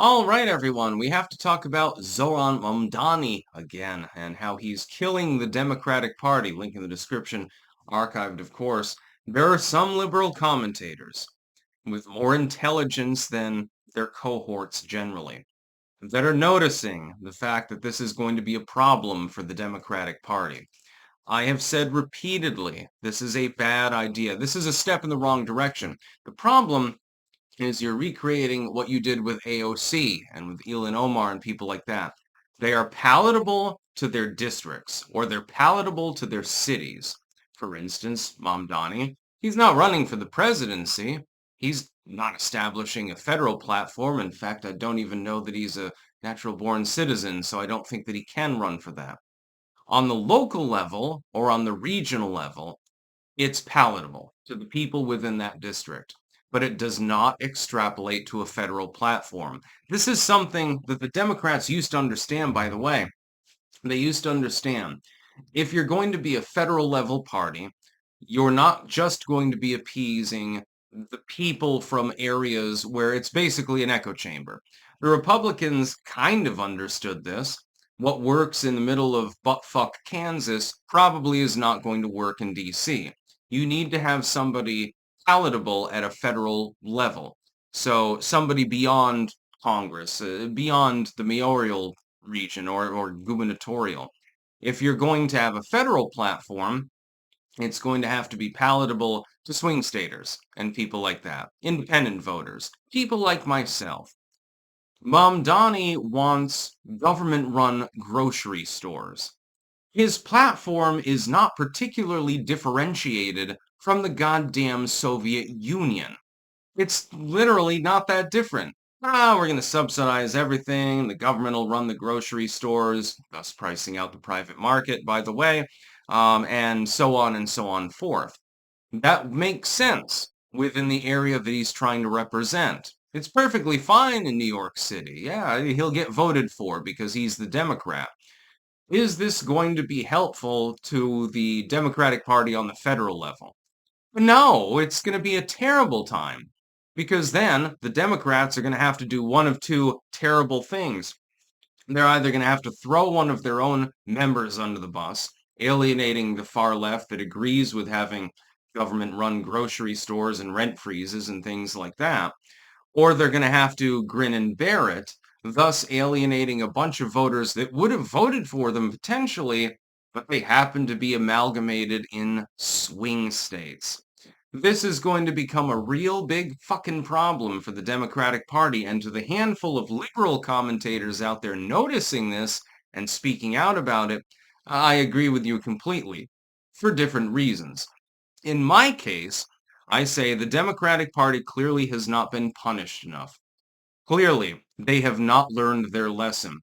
All right, everyone, we have to talk about Zohran Mamdani again and how he's killing the Democratic Party. Link in the description, archived, of course. There are some liberal commentators with more intelligence than their cohorts generally that are noticing the fact that this is going to be a problem for the Democratic Party. I have said repeatedly, this is a bad idea. This is a step in the wrong direction. The problem is you're recreating what you did with AOC and with Ilhan Omar and people like that. They are palatable to their districts or they're palatable to their cities. For instance, Mamdani, he's not running for the presidency. He's not establishing a federal platform. In fact, I don't even know that he's a natural-born citizen, so I don't think that he can run for that. On the local level or on the regional level, it's palatable to the people within that district, but it does not extrapolate to a federal platform. This is something that the Democrats used to understand, by the way. They used to understand if you're going to be a federal level party, you're not just going to be appeasing the people from areas where it's basically an echo chamber. The Republicans kind of understood this. What works in the middle of buttfuck Kansas probably is not going to work in DC. You need to have somebody palatable at a federal level. So somebody beyond Congress, beyond the mayoral region or gubernatorial. If you're going to have a federal platform, it's going to have to be palatable to swing staters and people like that, independent voters, people like myself. Mamdani wants government-run grocery stores. His platform is not particularly differentiated from the goddamn Soviet Union. It's literally not that different. We're going to subsidize everything. The government will run the grocery stores, thus pricing out the private market, by the way, and so on and so on forth. That makes sense within the area that he's trying to represent. It's perfectly fine in New York City. Yeah, he'll get voted for because he's the Democrat. Is this going to be helpful to the Democratic Party on the federal level? No, it's going to be a terrible time because then the Democrats are going to have to do one of two terrible things. They're either going to have to throw one of their own members under the bus, alienating the far left that agrees with having government-run grocery stores and rent freezes and things like that, or they're going to have to grin and bear it, thus alienating a bunch of voters that would have voted for them potentially, but they happen to be amalgamated in swing states. This is going to become a real big fucking problem for the Democratic Party, and to the handful of liberal commentators out there noticing this and speaking out about it, I agree with you completely, for different reasons. In my case, I say the Democratic Party clearly has not been punished enough. Clearly, they have not learned their lesson,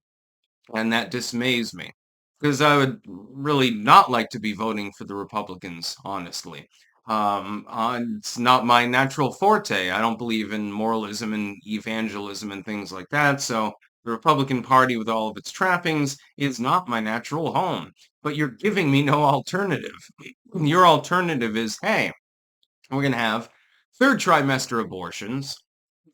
and that dismays me, because I would really not like to be voting for the Republicans, honestly. It's not my natural forte. I don't believe in moralism and evangelism and things like that, so the Republican Party with all of its trappings is not my natural home. But you're giving me no alternative. Your alternative is, hey, we're going to have third trimester abortions,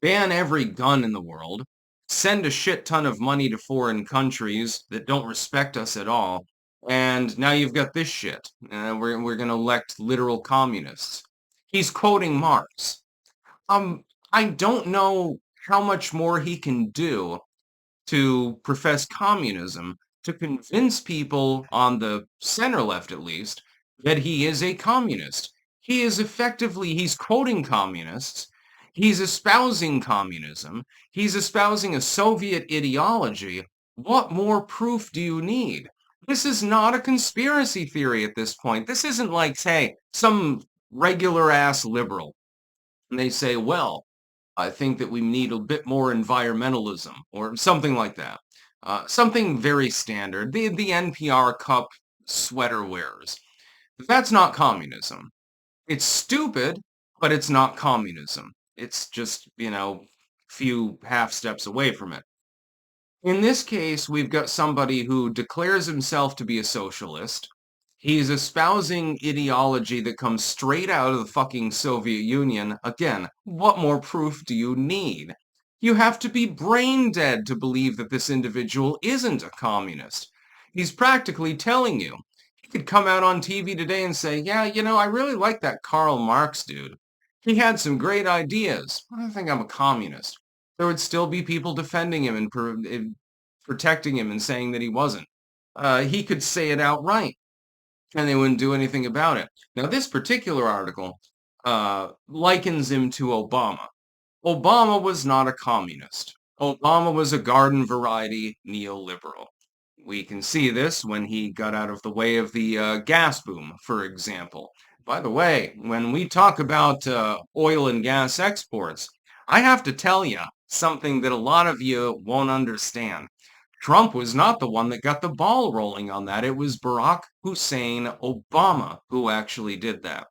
ban every gun in the world, send a shit ton of money to foreign countries that don't respect us at all, and now you've got this shit. We're going to elect literal communists. He's quoting Marx. I don't know how much more he can do to profess communism to convince people on the center left, at least, that he is a communist. He is effectively, he's quoting communists. He's espousing communism. He's espousing a Soviet ideology. What more proof do you need? This is not a conspiracy theory at this point. This isn't like, say, some regular ass liberal. And they say, well, I think that we need a bit more environmentalism or something like that. Something very standard. The NPR cup sweater wearers. That's not communism. It's stupid, but it's not communism. It's just, few half steps away from it. In this case, we've got somebody who declares himself to be a socialist. He's espousing ideology that comes straight out of the fucking Soviet Union. Again, what more proof do you need? You have to be brain dead to believe that this individual isn't a communist. He's practically telling you. He could come out on TV today and say, yeah, I really like that Karl Marx dude. He had some great ideas. I don't think I'm a communist. There would still be people defending him and protecting him and saying that he wasn't. He could say it outright, and they wouldn't do anything about it. Now, this particular article likens him to Obama. Obama was not a communist. Obama was a garden variety neoliberal. We can see this when he got out of the way of the gas boom, for example. By the way, when we talk about oil and gas exports, I have to tell you something that a lot of you won't understand. Trump was not the one that got the ball rolling on that. It was Barack Hussein Obama who actually did that.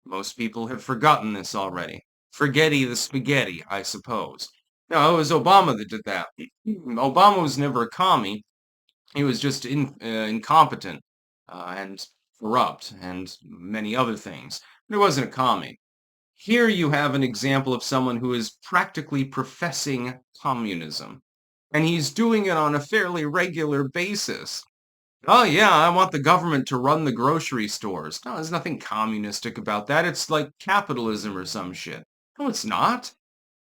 Most people have forgotten this already. Forgetty the spaghetti, I suppose. No, it was Obama that did that. Obama was never a commie. He was just incompetent and corrupt and many other things. But he wasn't a commie. Here you have an example of someone who is practically professing communism. And he's doing it on a fairly regular basis. Oh yeah, I want the government to run the grocery stores. No, there's nothing communistic about that. It's like capitalism or some shit. No, it's not.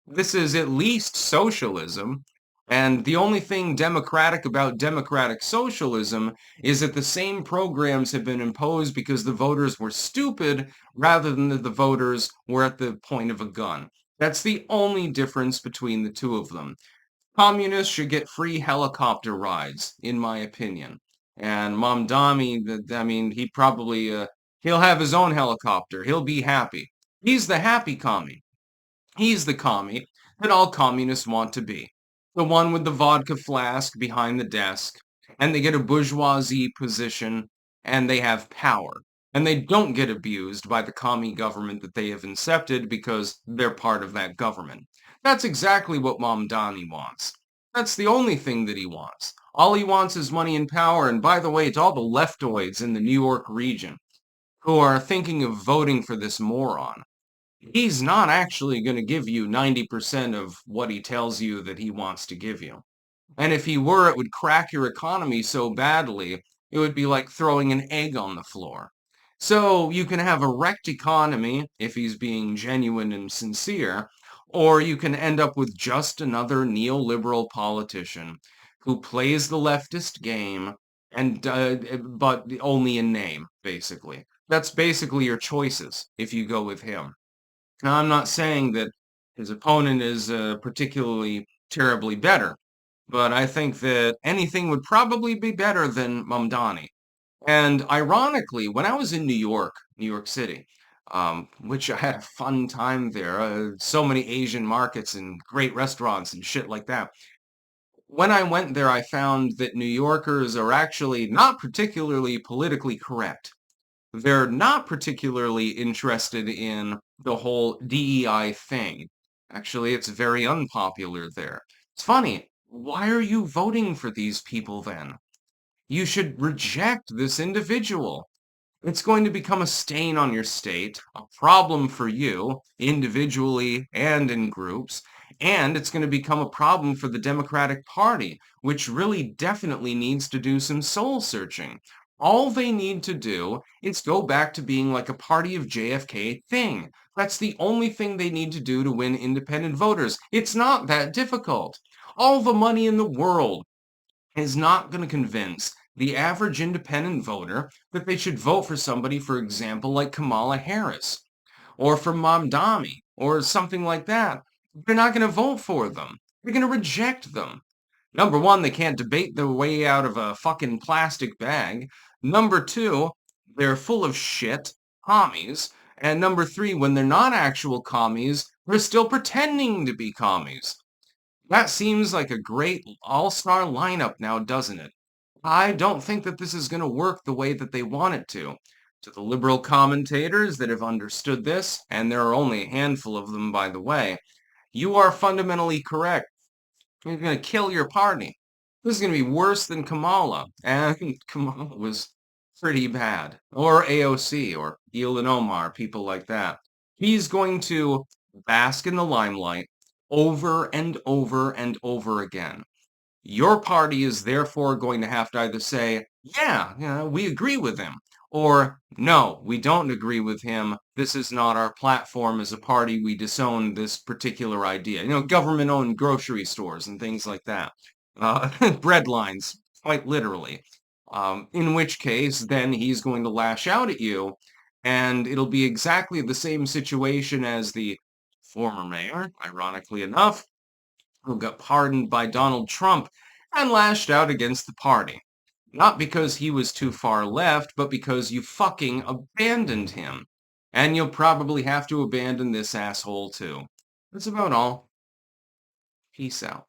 This is at least socialism. And the only thing democratic about democratic socialism is that the same programs have been imposed because the voters were stupid rather than that the voters were at the point of a gun. That's the only difference between the two of them. Communists should get free helicopter rides, in my opinion. And Mamdani, I mean, he'll have his own helicopter. He'll be happy. He's the happy commie. He's the commie that all communists want to be. The one with the vodka flask behind the desk, and they get a bourgeoisie position, and they have power. And they don't get abused by the commie government that they have incepted because they're part of that government. That's exactly what Mamdani wants. That's the only thing that he wants. All he wants is money and power, and by the way, it's all the leftoids in the New York region who are thinking of voting for this moron. He's not actually going to give you 90% of what he tells you that he wants to give you. And if he were, it would crack your economy so badly, it would be like throwing an egg on the floor. So you can have a wrecked economy if he's being genuine and sincere, or you can end up with just another neoliberal politician who plays the leftist game, and but only in name, basically. That's basically your choices if you go with him. Now, I'm not saying that his opponent is particularly terribly better, but I think that anything would probably be better than Mamdani. And ironically, when I was in New York City, which I had a fun time there, so many Asian markets and great restaurants and shit like that. When I went there, I found that New Yorkers are actually not particularly politically correct. They're not particularly interested in the whole DEI thing. Actually, it's very unpopular there. It's funny. Why are you voting for these people then? You should reject this individual. It's going to become a stain on your state, a problem for you, individually and in groups, and it's going to become a problem for the Democratic Party, which really definitely needs to do some soul searching. All they need to do is go back to being like a party of JFK thing. That's the only thing they need to do to win independent voters. It's not that difficult. All the money in the world is not going to convince the average independent voter that they should vote for somebody, for example, like Kamala Harris or for Mamdani or something like that. They're not going to vote for them. They're going to reject them. Number one, they can't debate their way out of a fucking plastic bag. Number two, they're full of shit, commies. And number three, when they're not actual commies, they're still pretending to be commies. That seems like a great all-star lineup now, doesn't it? I don't think that this is going to work the way that they want it to. To the liberal commentators that have understood this, and there are only a handful of them, by the way, you are fundamentally correct. You're going to kill your party. This is going to be worse than Kamala, and Kamala was pretty bad. Or AOC, or Ilhan Omar, people like that. He's going to bask in the limelight, over and over and over again. Your party is therefore going to have to either say, yeah, we agree with him, or no, we don't agree with him. This is not our platform as a party. We disown this particular idea. Government-owned grocery stores and things like that. Bread lines, quite literally. In which case, then he's going to lash out at you, and it'll be exactly the same situation as the former mayor, ironically enough, who got pardoned by Donald Trump and lashed out against the party. Not because he was too far left, but because you fucking abandoned him. And you'll probably have to abandon this asshole too. That's about all. Peace out.